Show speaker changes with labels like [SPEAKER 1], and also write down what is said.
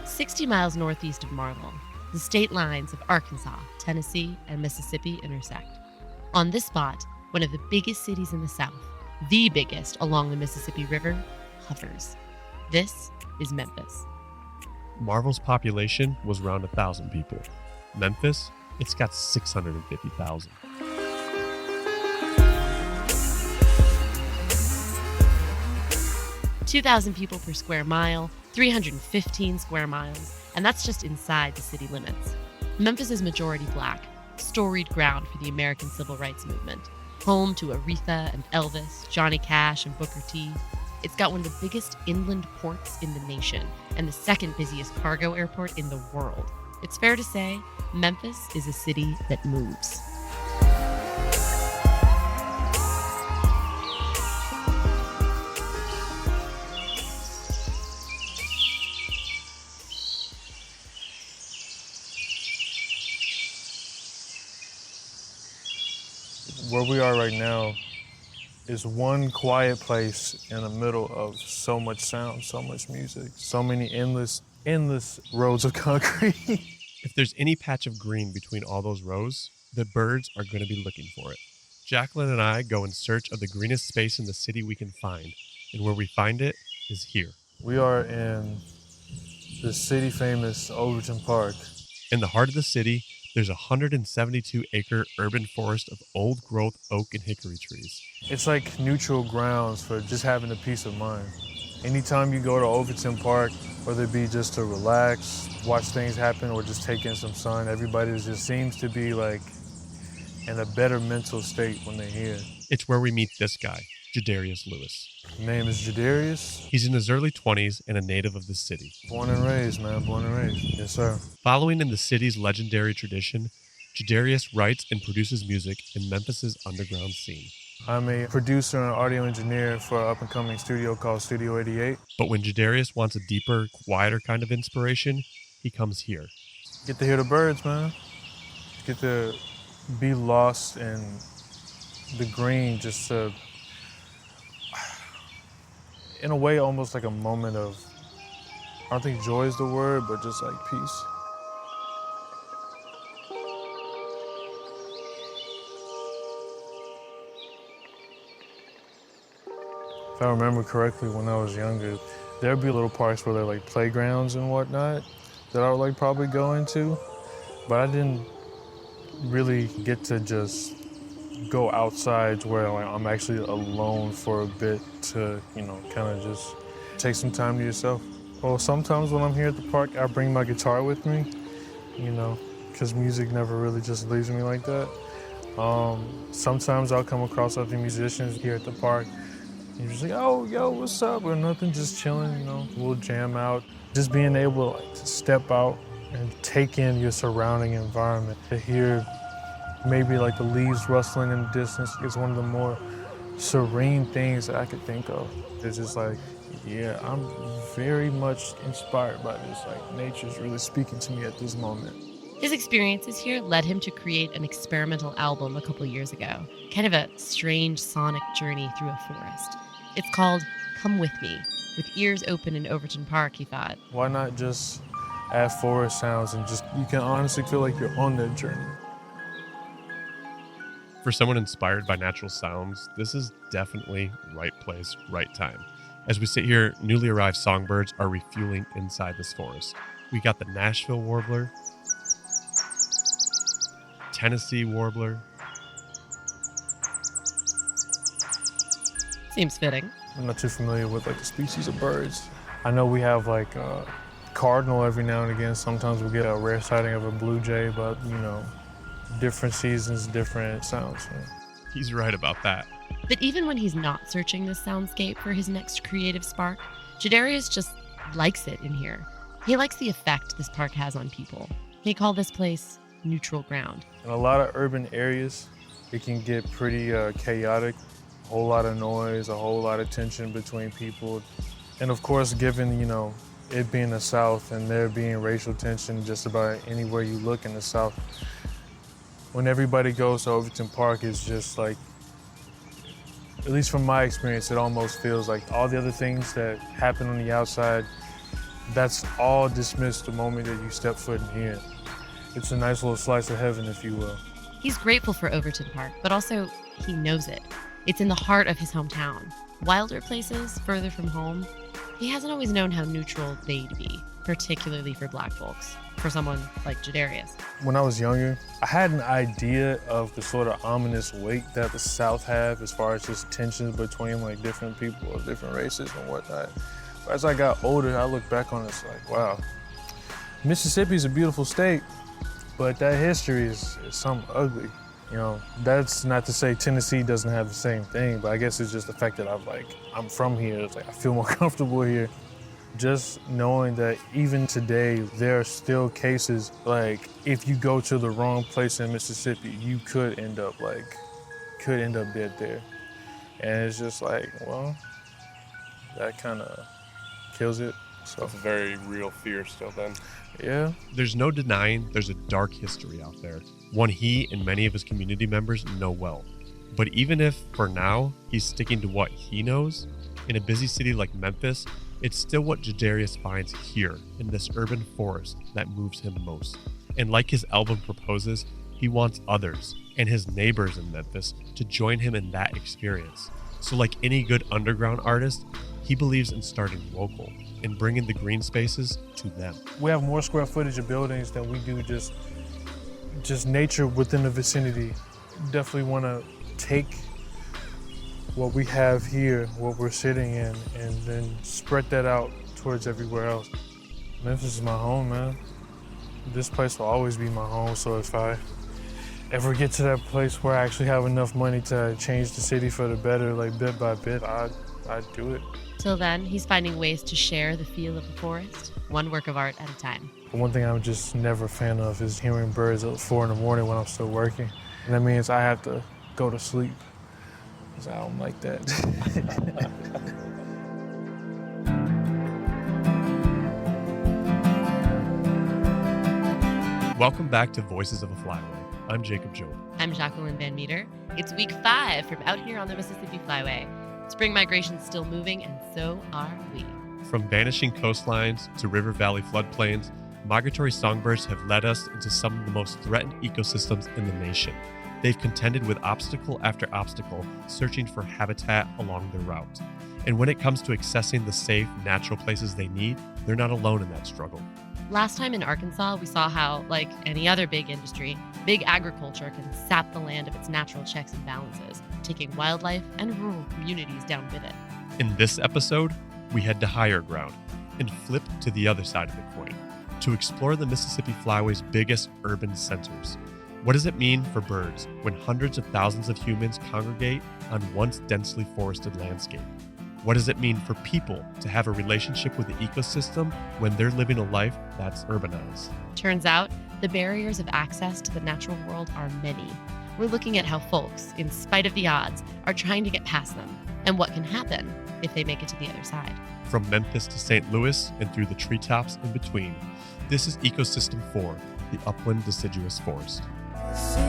[SPEAKER 1] 60 miles northeast of Marble, the state lines of Arkansas, Tennessee, and Mississippi intersect. On this spot, one of the biggest cities in the South, the biggest along the Mississippi River, hovers. This is Memphis.
[SPEAKER 2] Marvel's population was around 1,000 people. Memphis, it's got 650,000.
[SPEAKER 1] $2,000 people per square mile, 315 square miles, and that's just inside the city limits. Memphis is majority black, storied ground for the American Civil Rights Movement, home to Aretha and Elvis, Johnny Cash and Booker T. It's got one of the biggest inland ports in the nation and the second busiest cargo airport in the world. It's fair to say, Memphis is a city that moves.
[SPEAKER 3] Where we are right now is one quiet place in the middle of so much sound, so much music, so many endless roads of concrete.
[SPEAKER 2] If there's any patch of green between all those rows, the birds are going to be looking for it. Jacqueline and I go in search of the greenest space in the city we can find, and where we find it is here.
[SPEAKER 3] We are in the city-famous Overton Park.
[SPEAKER 2] In the heart of the city, there's a 172-acre urban forest of old-growth oak and hickory trees.
[SPEAKER 3] It's like neutral grounds for just having a peace of mind. Anytime you go to Overton Park, whether it be just to relax, watch things happen, or just take in some sun, everybody just seems to be like in a better mental state when they're here.
[SPEAKER 2] It's where we meet this guy, Jadarius Lewis.
[SPEAKER 3] His name is Jadarius.
[SPEAKER 2] He's in his early 20s and a native of the city.
[SPEAKER 3] Born and raised, man, born and raised. Yes, sir.
[SPEAKER 2] Following in the city's legendary tradition, Jadarius writes and produces music in Memphis's underground scene.
[SPEAKER 3] I'm a producer and audio engineer for an up-and-coming studio called Studio 88.
[SPEAKER 2] But when Jadarius wants a deeper, quieter kind of inspiration, he comes here.
[SPEAKER 3] Get to hear the birds, man. Get to be lost in the green, just to, in a way, almost like a moment of, I don't think joy is the word, but just like peace. If I remember correctly, when I was younger, there'd be little parks where there are like playgrounds and whatnot that I would like probably go into, but I didn't really get to just go outside where like I'm actually alone for a bit to, kind of just take some time to yourself. Well, sometimes when I'm here at the park, I bring my guitar with me, because music never really just leaves me like that. Sometimes I'll come across other musicians here at the park. You're just like, oh, yo, what's up? Or nothing, just chilling, We'll jam out. Just being able to step out and take in your surrounding environment. To hear maybe like the leaves rustling in the distance is one of the more serene things that I could think of. It's just like, yeah, I'm very much inspired by this. Like, nature's really speaking to me at this moment.
[SPEAKER 1] His experiences here led him to create an experimental album a couple years ago, kind of a strange sonic journey through a forest. It's called Come With Me. With ears open in Overton Park, he thought,
[SPEAKER 3] why not just add forest sounds and you can honestly feel like you're on that journey.
[SPEAKER 2] For someone inspired by natural sounds, this is definitely right place, right time. As we sit here, newly arrived songbirds are refueling inside this forest. We got the Nashville warbler, Tennessee warbler.
[SPEAKER 1] Seems fitting.
[SPEAKER 3] I'm not too familiar with like the species of birds. I know we have like a cardinal every now and again. Sometimes we get a rare sighting of a blue jay, but different seasons, different sounds.
[SPEAKER 2] He's right about that.
[SPEAKER 1] But even when he's not searching this soundscape for his next creative spark, Jadarius just likes it in here. He likes the effect this park has on people. He called this place neutral ground.
[SPEAKER 3] In a lot of urban areas, it can get pretty chaotic. A whole lot of noise, a whole lot of tension between people. And of course, given, it being the South and there being racial tension just about anywhere you look in the South, when everybody goes to Overton Park, it's just like, at least from my experience, it almost feels like all the other things that happen on the outside that's all dismissed the moment that you step foot in here. It's a nice little slice of heaven, if you will.
[SPEAKER 1] He's grateful for Overton Park, but also he knows it. It's in the heart of his hometown. Wilder places, further from home, he hasn't always known how neutral they'd be, particularly for Black folks, for someone like Jadarius.
[SPEAKER 3] When I was younger, I had an idea of the sort of ominous weight that the South have as far as just tensions between like different people of different races and whatnot. But as I got older, I look back on it, it's like, wow, Mississippi's a beautiful state, but that history is something ugly. You know, that's not to say Tennessee doesn't have the same thing, but I guess it's just the fact that I'm from here. It's like I feel more comfortable here. Just knowing that even today, there are still cases like if you go to the wrong place in Mississippi, you could end up dead there. And it's just like, well, that kind of kills it. So
[SPEAKER 4] it's a very real fear still then.
[SPEAKER 3] Yeah.
[SPEAKER 2] There's no denying there's a dark history out there, one he and many of his community members know well. But even if, for now, he's sticking to what he knows, in a busy city like Memphis, it's still what Jadarius finds here in this urban forest that moves him most. And like his album proposes, he wants others and his neighbors in Memphis to join him in that experience. So like any good underground artist, he believes in starting local and bringing the green spaces to them.
[SPEAKER 3] We have more square footage of buildings than we do just nature within the vicinity. Definitely want to take what we have here, what we're sitting in, and then spread that out towards everywhere else. Memphis is my home, man. This place will always be my home, so if I ever get to that place where I actually have enough money to change the city for the better, like bit by bit, I'd do it.
[SPEAKER 1] Till then, he's finding ways to share the feel of the forest, one work of art at a time.
[SPEAKER 3] One thing I'm just never a fan of is hearing birds at 4 in the morning when I'm still working. And that means I have to go to sleep, because I don't like that.
[SPEAKER 2] Welcome back to Voices of a Flyway. I'm Jacob Job.
[SPEAKER 1] I'm Jacqueline Van Meter. It's week 5 from out here on the Mississippi Flyway. Spring migration's still moving, and so are we.
[SPEAKER 2] From vanishing coastlines to river valley floodplains, migratory songbirds have led us into some of the most threatened ecosystems in the nation. They've contended with obstacle after obstacle, searching for habitat along their route. And when it comes to accessing the safe, natural places they need, they're not alone in that struggle.
[SPEAKER 1] Last time in Arkansas, we saw how, like any other big industry, big agriculture can sap the land of its natural checks and balances, taking wildlife and rural communities down with it.
[SPEAKER 2] In this episode, we head to higher ground and flip to the other side of the coin to explore the Mississippi Flyway's biggest urban centers. What does it mean for birds when hundreds of thousands of humans congregate on once densely forested landscape? What does it mean for people to have a relationship with the ecosystem when they're living a life that's urbanized?
[SPEAKER 1] Turns out, the barriers of access to the natural world are many. We're looking at how folks, in spite of the odds, are trying to get past them, and what can happen if they make it to the other side.
[SPEAKER 2] From Memphis to St. Louis and through the treetops in between, this is Ecosystem 4, the Upland Deciduous Forest.
[SPEAKER 5] See